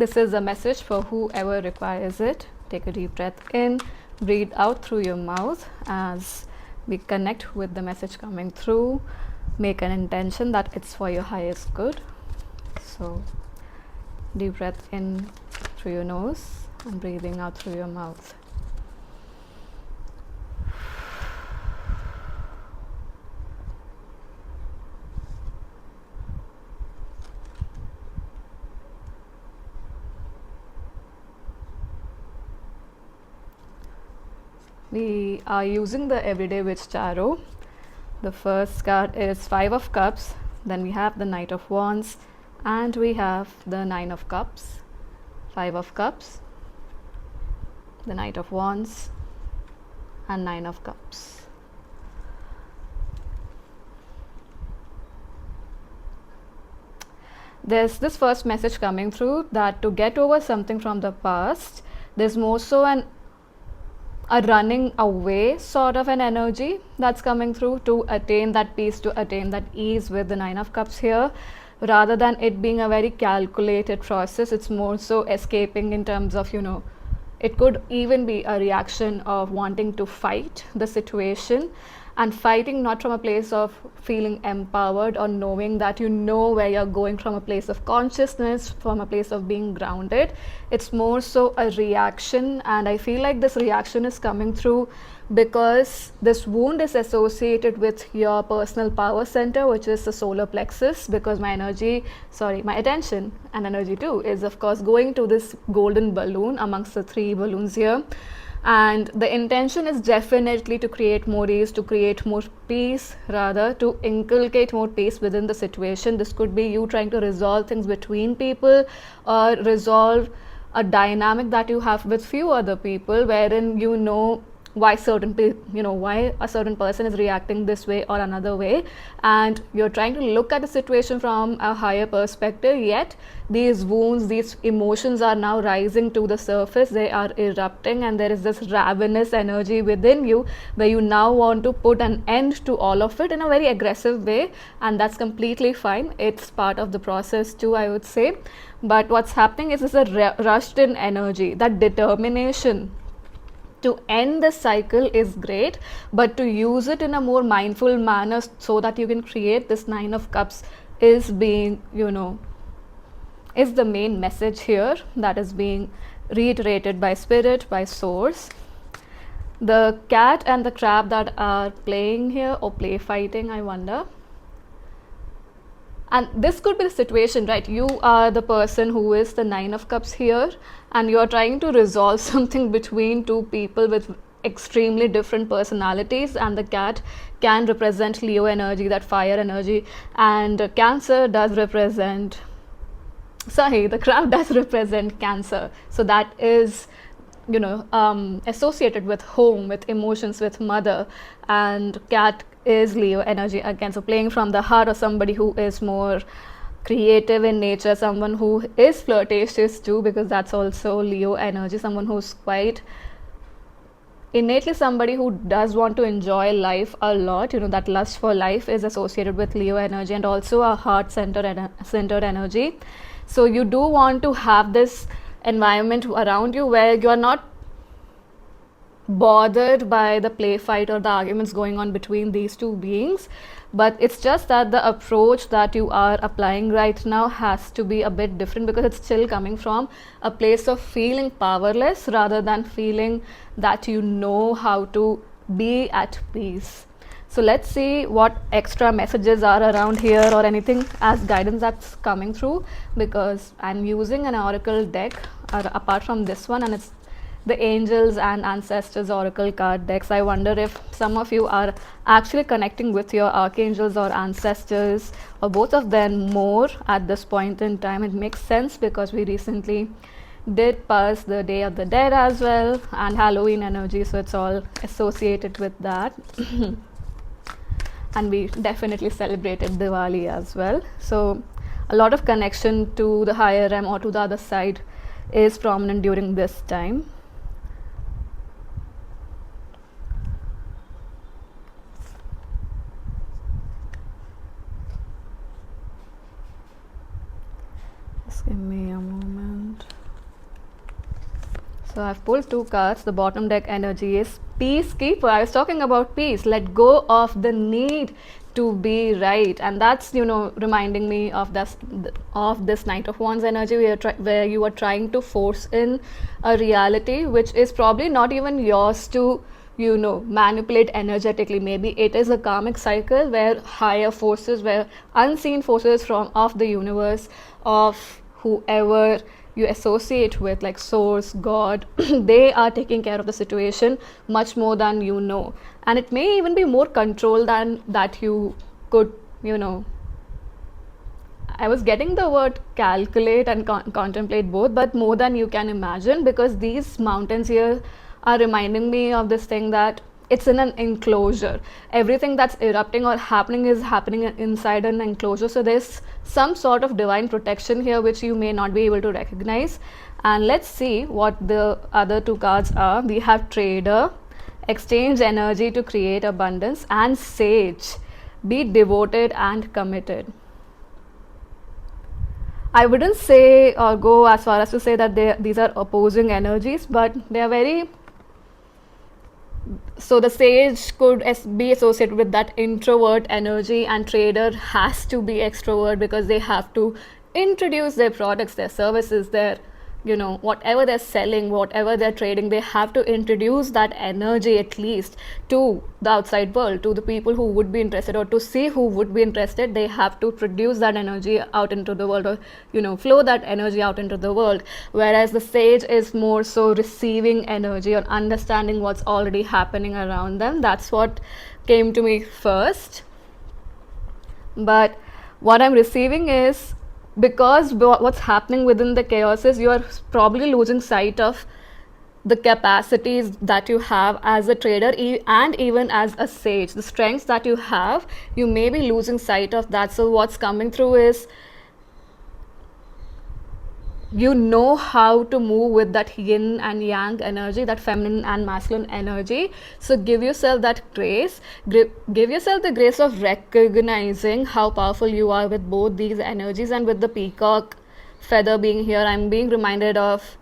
This is a message for whoever requires it. Take a deep breath in, breathe out through your mouth as we connect with the message coming through. Make an intention that it's for your highest good. So deep breath in through your nose and breathing out through your mouth. We are using the Everyday Witch Tarot. The first card is 5 of Cups, then we have the Knight of Wands, and we have the 9 of Cups. 5 of Cups, the Knight of Wands, and 9 of Cups. There's this first message coming through that to get over something from the past, there's more so a running away sort of an energy that's coming through to attain that peace, to attain that ease with the 9 of Cups here. Rather than it being a very calculated process, it's more so escaping in terms of, it could even be a reaction of wanting to fight the situation, and fighting not from a place of feeling empowered or knowing that you know where you're going from a place of consciousness, from a place of being grounded. It's more so a reaction, and I feel like this reaction is coming through because this wound is associated with your personal power center, which is the solar plexus, because my attention and energy too is of course going to this golden balloon amongst the 3 balloons here. And the intention is definitely to create more ease, to create more peace, rather to inculcate more peace within the situation. This could be you trying to resolve things between people or resolve a dynamic that you have with few other people, wherein why why a certain person is reacting this way or another way, and you're trying to look at the situation from a higher perspective, yet these wounds, these emotions are now rising to the surface, they are erupting, and there is this ravenous energy within you where you now want to put an end to all of it in a very aggressive way, and that's completely fine. It's part of the process too, I would say. But what's happening is a rushed in energy. That determination to end this cycle is great, but to use it in a more mindful manner so that you can create this 9 of Cups is being, is the main message here that is being reiterated by spirit, by source. The cat and the crab that are playing here, or play fighting, I wonder. And this could be the situation, right? You are the person who is the 9 of Cups here, and you're trying to resolve something between 2 people with extremely different personalities, and the cat can represent Leo energy, that fire energy, and Cancer does represent, the crab does represent Cancer. So that is associated with home, with emotions, with mother, and cat is Leo energy again, so playing from the heart, or somebody who is more creative in nature, someone who is flirtatious too, because that's also Leo energy, someone who's quite innately somebody who does want to enjoy life a lot. That lust for life is associated with Leo energy, and also a heart centered energy. So you do want to have this environment around you where you are not bothered by the play fight or the arguments going on between these 2 beings, but it's just that the approach that you are applying right now has to be a bit different, because it's still coming from a place of feeling powerless rather than feeling that you know how to be at peace. So let's see what extra messages are around here, or anything as guidance that's coming through, because I'm using an oracle deck apart from this one, and it's the Angels and Ancestors Oracle card decks. I wonder if some of you are actually connecting with your archangels or ancestors, or both of them more at this point in time. It makes sense because we recently did pass the Day of the Dead as well, and Halloween energy, so it's all associated with that. And we definitely celebrated Diwali as well. So a lot of connection to the higher realm or to the other side is prominent during this time. Just give me a moment. So I've pulled 2 cards. The bottom deck energy is Peacekeeper. I was talking about peace. Let go of the need to be right, and that's, reminding me of this Knight of Wands energy, where you are trying to force in a reality which is probably not even yours to manipulate energetically. Maybe it is a karmic cycle where higher forces, where unseen forces from of the universe, of whoever you associate with, like source, god, they are taking care of the situation much more than you know, and it may even be more control than that you could. I was getting the word calculate and contemplate both, but more than you can imagine, because these mountains here are reminding me of this thing that it's in an enclosure. Everything that's erupting or happening is happening inside an enclosure. So there's some sort of divine protection here which you may not be able to recognize. And let's see what the other 2 cards are. We have Trader, exchange energy to create abundance, and Sage, be devoted and committed. I wouldn't say or go as far as to say that these are opposing energies, but they are very. So the Sage could be associated with that introvert energy, and Trader has to be extrovert because they have to introduce their products, their services, their whatever they're selling, whatever they're trading, they have to introduce that energy at least to the outside world, to the people who would be interested, or to see who would be interested. They have to produce that energy out into the world, or flow that energy out into the world. Whereas the Sage is more so receiving energy or understanding what's already happening around them. That's what came to me first. But what I'm receiving is, because what's happening within the chaos is, you are probably losing sight of the capacities that you have as a trader and even as a sage. The strengths that you have, you may be losing sight of that. So what's coming through is, you know how to move with that yin and yang energy, that feminine and masculine energy. So give yourself that grace, give yourself the grace of recognizing how powerful you are with both these energies. And with the peacock feather being here, I'm being reminded of,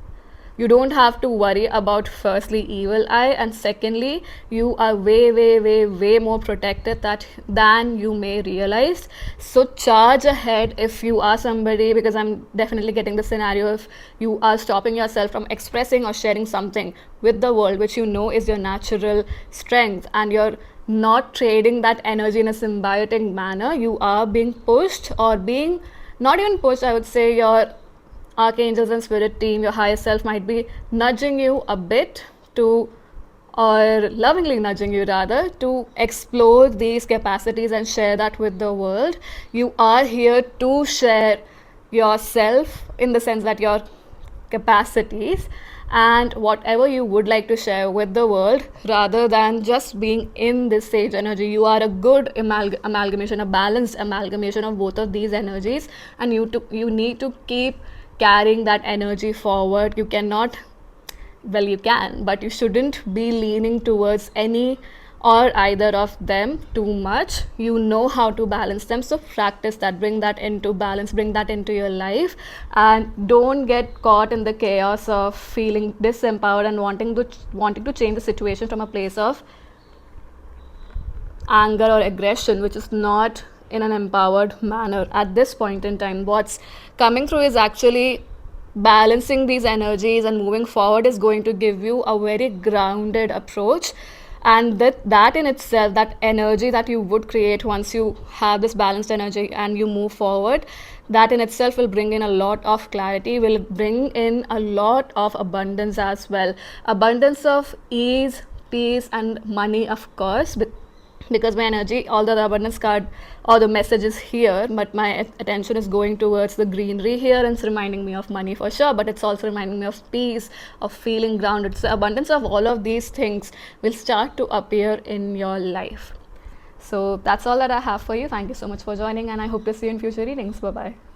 you don't have to worry about, firstly, evil eye, and secondly, you are way more protected than you may realize. So charge ahead if you are somebody, because I'm definitely getting the scenario if you are stopping yourself from expressing or sharing something with the world which is your natural strength, and you're not trading that energy in a symbiotic manner. You are being pushed, or being not even pushed, I would say your archangels and spirit team, your higher self, might be nudging you a bit to, or lovingly nudging you rather, to explore these capacities and share that with the world. You are here to share yourself, in the sense that your capacities and whatever you would like to share with the world, rather than just being in this sage energy. You are a good amalgamation, a balanced amalgamation of both of these energies, and you need to keep carrying that energy forward. You cannot, well, you can, but you shouldn't be leaning towards any or either of them too much. You know how to balance them, so practice that, bring that into balance, bring that into your life, and don't get caught in the chaos of feeling disempowered and wanting to change the situation from a place of anger or aggression, which is not in an empowered manner at this point in time. What's coming through is actually balancing these energies, and moving forward is going to give you a very grounded approach. And that in itself, that energy that you would create once you have this balanced energy and you move forward, that in itself will bring in a lot of clarity, will bring in a lot of abundance as well. Abundance of ease, peace, and money, of course, because my energy, although the abundance card or the message is here, but my attention is going towards the greenery here, and it's reminding me of money for sure, but it's also reminding me of peace, of feeling grounded. So abundance of all of these things will start to appear in your life. So that's all that I have for you. Thank you so much for joining, and I hope to see you in future readings. Bye bye.